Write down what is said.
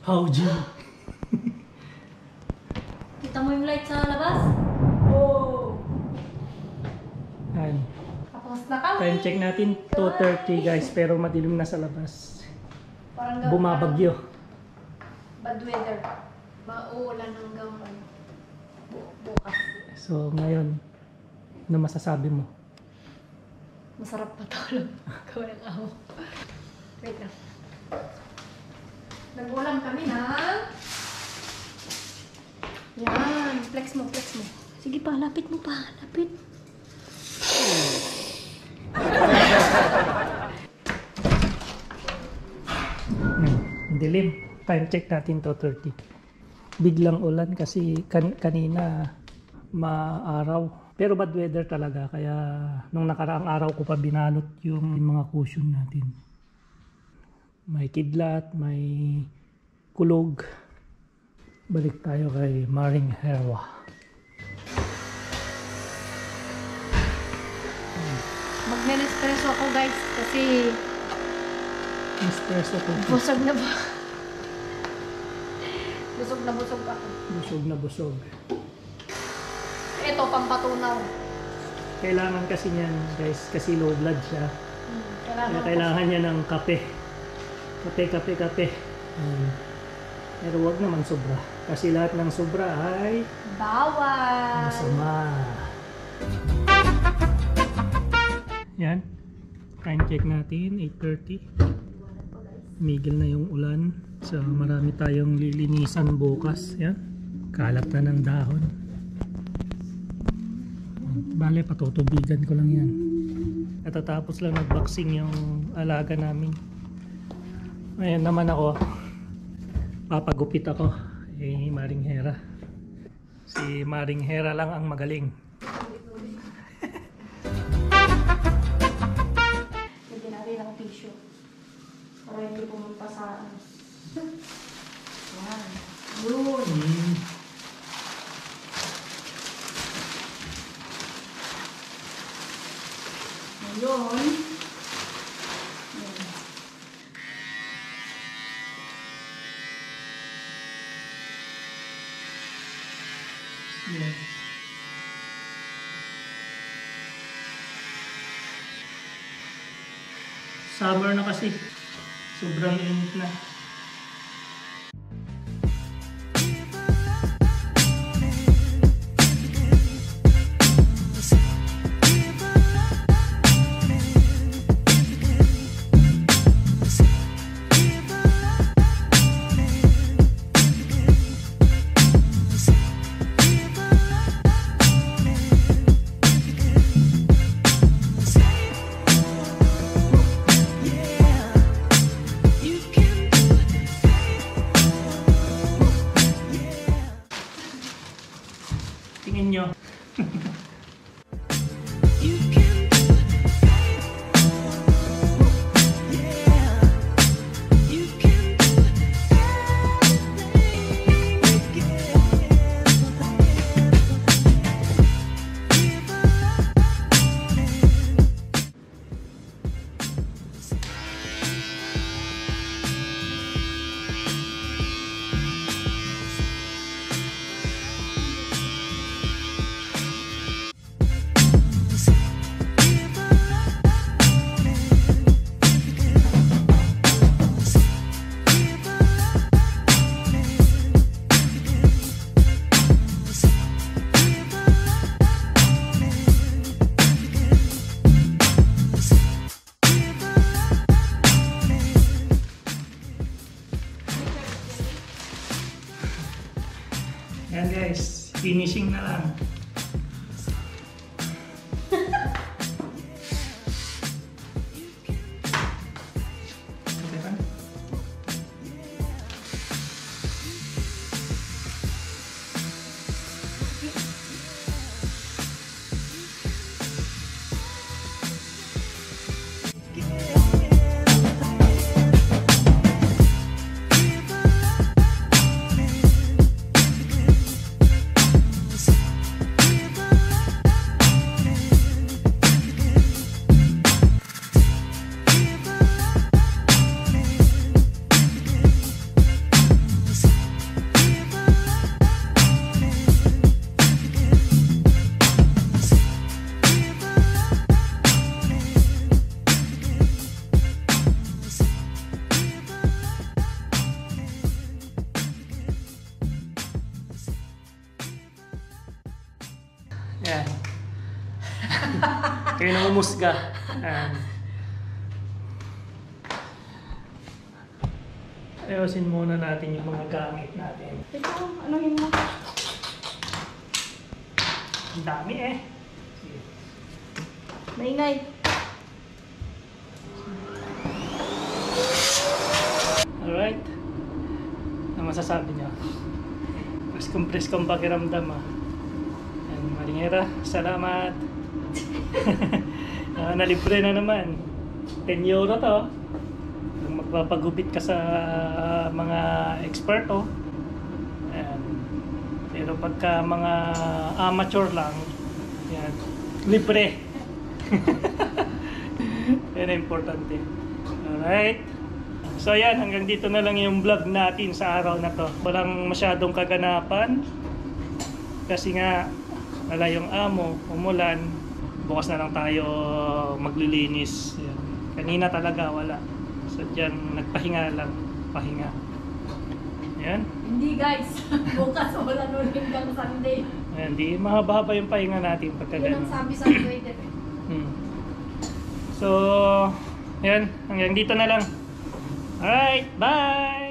Howji. Kita mo yung light sa labas? Oh! Ayan. Tapos na kami. Time check natin, 2:30 guys, pero madilim na sa labas. Parang Bumabagyo. Bad weather. Mauulan hanggang bukas. So ngayon, ano masasabi mo? Masarap patulog. Gawa ng amo. Wait lang. Nag-ulam kami na. Yan. Flex mo, flex mo. Sige pa, lapit mo pa. Lapit. Dilim. Time check natin 2:30. Biglang ulan kasi kanina maaraw. Pero bad weather talaga, kaya nung nakaraang araw ko pa binalot yung mga cushion natin. May kidlat, may kulog. Balik tayo kay Maring Herwa. Mag-espresso ako guys kasi Espresso ko. busog na ba? Busog na busog ako. Busog na busog. Ito, pampatunaw. Kailangan kasi niyan guys, kasi low blood siya. Kaya kailangan niya ng kape. Kape. Pero wag naman sobra. Kasi lahat ng sobra ay bawal. masama. Yan. Time check natin, 8:30. Migil na yung ulan. So marami tayong lilinisan bukas. Yan. Kalat na ng dahon. Bale, patutubigan ko lang yan. Natatapos lang nag-boxing yung alaga namin. Ayan naman ako. Papagupit ako. Maring Hera. Si Maring Hera lang ang magaling. Lagyan natin ng tissue. Para hindi pumunta sa ano. Yan. Yun. Ngayon. Yeah. Summer na kasi. Sobrang init na. Tingin nyo. Yan guys, finishing na lang. Okay ba? Yan. Kayo nang umusga. Yan. Ayusin muna natin yung mga gamit natin. Ito, anuhin mo. Ang dami eh. Sige. Maingay. Alright. Ano masasabi niyo? Press kong pakiramdam ah. Yan, maringera. Salamat. Nalibre na naman. 10 euro to. Kung magpapagupit ka sa mga eksperto. Ayan. Pero pagka mga amateur lang, yan, libre. Yan ang importante. Alright. So yan, hanggang dito na lang yung vlog natin sa araw na to. Walang masyadong kaganapan. Kasi nga, wala yung amo, umulan. Bukas na lang tayo maglilinis. Yan. Kanina talaga wala. So dyan, nagpahinga lang. Pahinga. Yan. Hindi guys. Bukas wala nun hanggang Sunday. Ayan, di mahaba-haba yung pahinga natin pagka Yun ang ganun. sabi sa Twitter. So, yan. Hanggang dito na lang. Alright, bye!